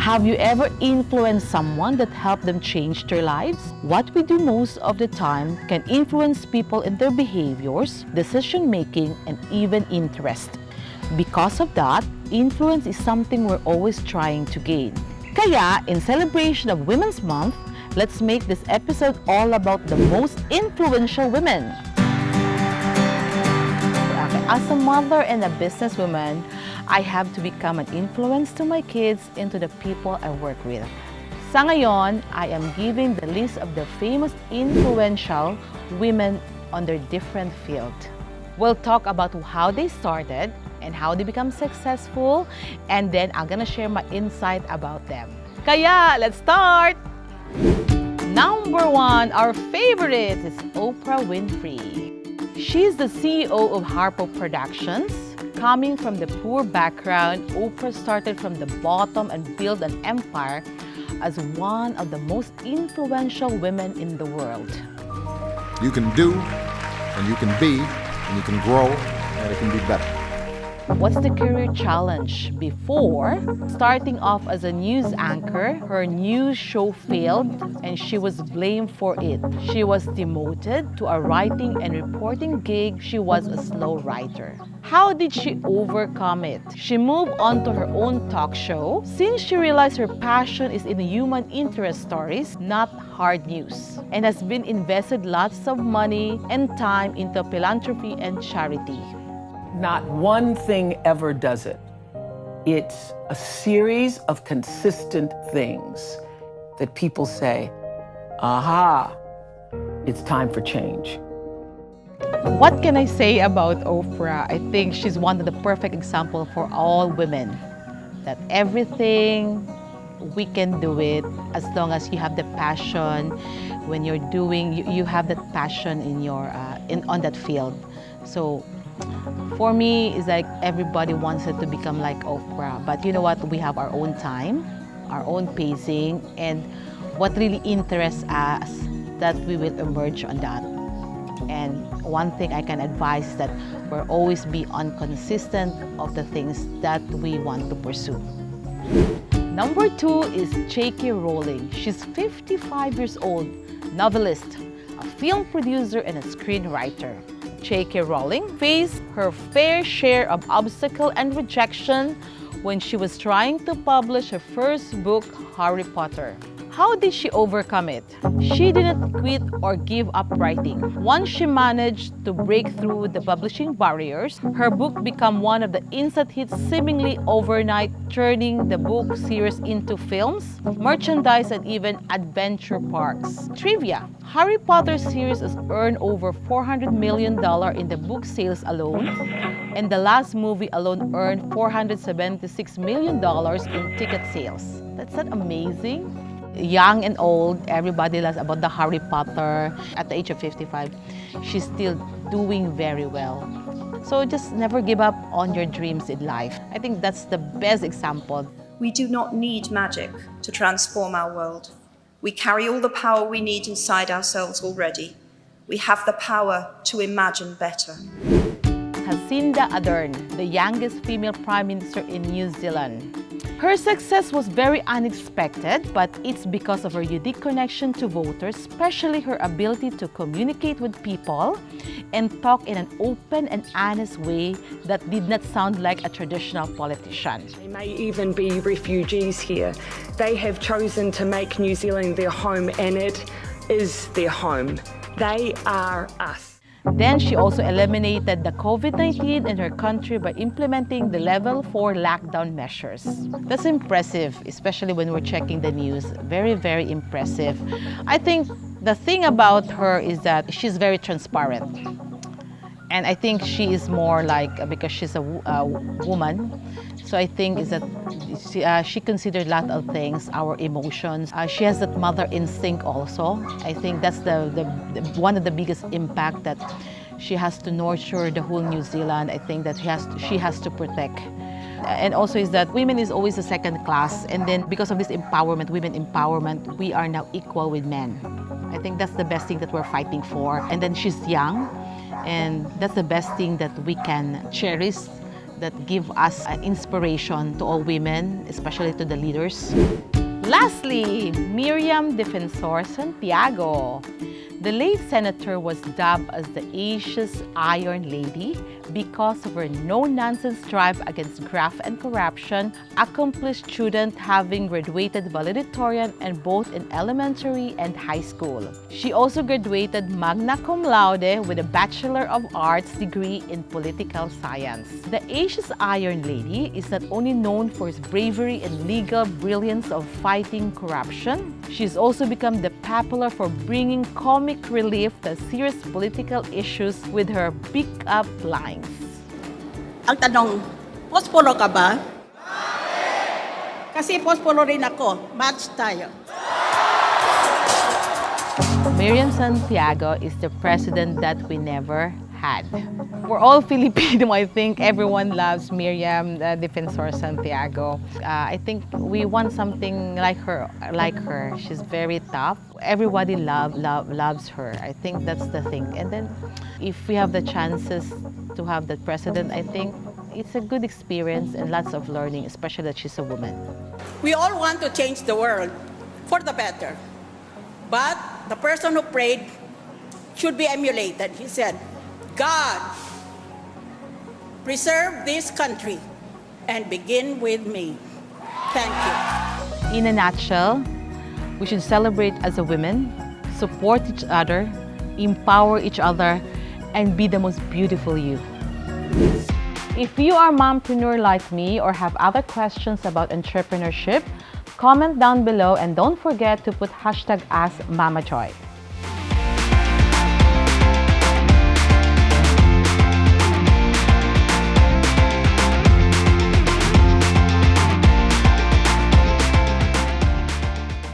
Have you ever influenced someone that helped them change their lives? What we do most of the time can influence people in their behaviors, decision-making, and even interest. Because of that, influence is something we're always trying to gain. Kaya, in celebration of Women's Month, let's make this episode all about the most influential women. As a mother and a businesswoman, I have to become an influence to my kids and to the people I work with. Sa ngayon, I am giving the list of the famous influential women on their different field. We'll talk about how they started and how they become successful, and then I'm gonna share my insight about them. Kaya, let's start! Number 1, our favorite is Oprah Winfrey. She's the CEO of Harpo Productions. Coming from the poor background, Oprah started from the bottom and built an empire as one of the most influential women in the world. You can do, and you can be, and you can grow, and it can be better. What's the career challenge? Before starting off as a news anchor, her news show failed and she was blamed for it. She was demoted to a writing and reporting gig. She was a slow writer. How did she overcome it? She moved on to her own talk show since she realized her passion is in human interest stories, not hard news, and has been invested lots of money and time into philanthropy and charity. Not one thing ever does it. It's a series of consistent things that people say, aha, it's time for change. What can I say about Oprah? I think she's one of the perfect examples for all women. That everything, we can do it as long as you have the passion. When you're doing, you have that passion in your, on that field. So for me, it's like everybody wants it to become like Oprah. But you know what? We have our own time, our own pacing, and what really interests us, that we will emerge on that. And one thing I can advise is that we'll always be consistent of the things that we want to pursue. Number 2 is J.K. Rowling. She's 55 years old, novelist, a film producer, and a screenwriter. J.K. Rowling faced her fair share of obstacle and rejection when she was trying to publish her first book, Harry Potter. How did she overcome it? She didn't quit or give up writing. Once she managed to break through the publishing barriers, her book became one of the instant hits seemingly overnight, turning the book series into films, merchandise, and even adventure parks. Trivia: Harry Potter series has earned over $400 million in the book sales alone, and the last movie alone earned $476 million in ticket sales. That's not amazing? Young and old, everybody loves about the Harry Potter. At the age of 55, she's still doing very well. So just never give up on your dreams in life. I think that's the best example. We do not need magic to transform our world. We carry all the power we need inside ourselves already. We have the power to imagine better. Jacinda Adern, the youngest female Prime Minister in New Zealand. Her success was very unexpected, but it's because of her unique connection to voters, especially her ability to communicate with people and talk in an open and honest way that did not sound like a traditional politician. They may even be refugees here. They have chosen to make New Zealand their home, and it is their home. They are us. Then she also eliminated the COVID-19 in her country by implementing the level 4 lockdown measures. That's impressive, especially when we're checking the news. Very, very impressive. I think the thing about her is that she's very transparent. And I think she is more like, because she's a woman, so I think is that she considered a lot of things, our emotions. She has that mother instinct also. I think that's the one of the biggest impact, that she has to nurture the whole New Zealand. I think that she has to protect. And also is that women is always a second class, and then because of this empowerment, women empowerment, we are now equal with men. I think that's the best thing that we're fighting for. And then she's young, And that's the best thing that we can cherish, that give us inspiration to all women, especially to the leaders. Lastly, Miriam Defensor Santiago. The late senator was dubbed as the Asia's Iron Lady because of her no-nonsense drive against graft and corruption, accomplished student having graduated valedictorian and both in elementary and high school. She also graduated magna cum laude with a Bachelor of Arts degree in political science. The Asia's Iron Lady is not only known for its bravery and legal brilliance of fighting corruption, she's also become the popular for bringing comic relief to serious political issues with her pick-up lines. Ang tanong, posporo ka ba? Kasi posporo rin ako. Match tayo. Miriam Santiago is the president that we never had. We're all Filipino. I think everyone loves Miriam Defensor Santiago. I think we want something like her. She's very tough. Everybody loves her. I think that's the thing. And then if we have the chances to have that president, I think it's a good experience and lots of learning, especially that she's a woman. We all want to change the world for the better. But the person who prayed should be emulated. He said, God, preserve this country and begin with me. Thank you. In a nutshell, we should celebrate as a women, support each other, empower each other, and be the most beautiful you. If you are a mompreneur like me or have other questions about entrepreneurship, comment down below and don't forget to put #AskMamaJoy.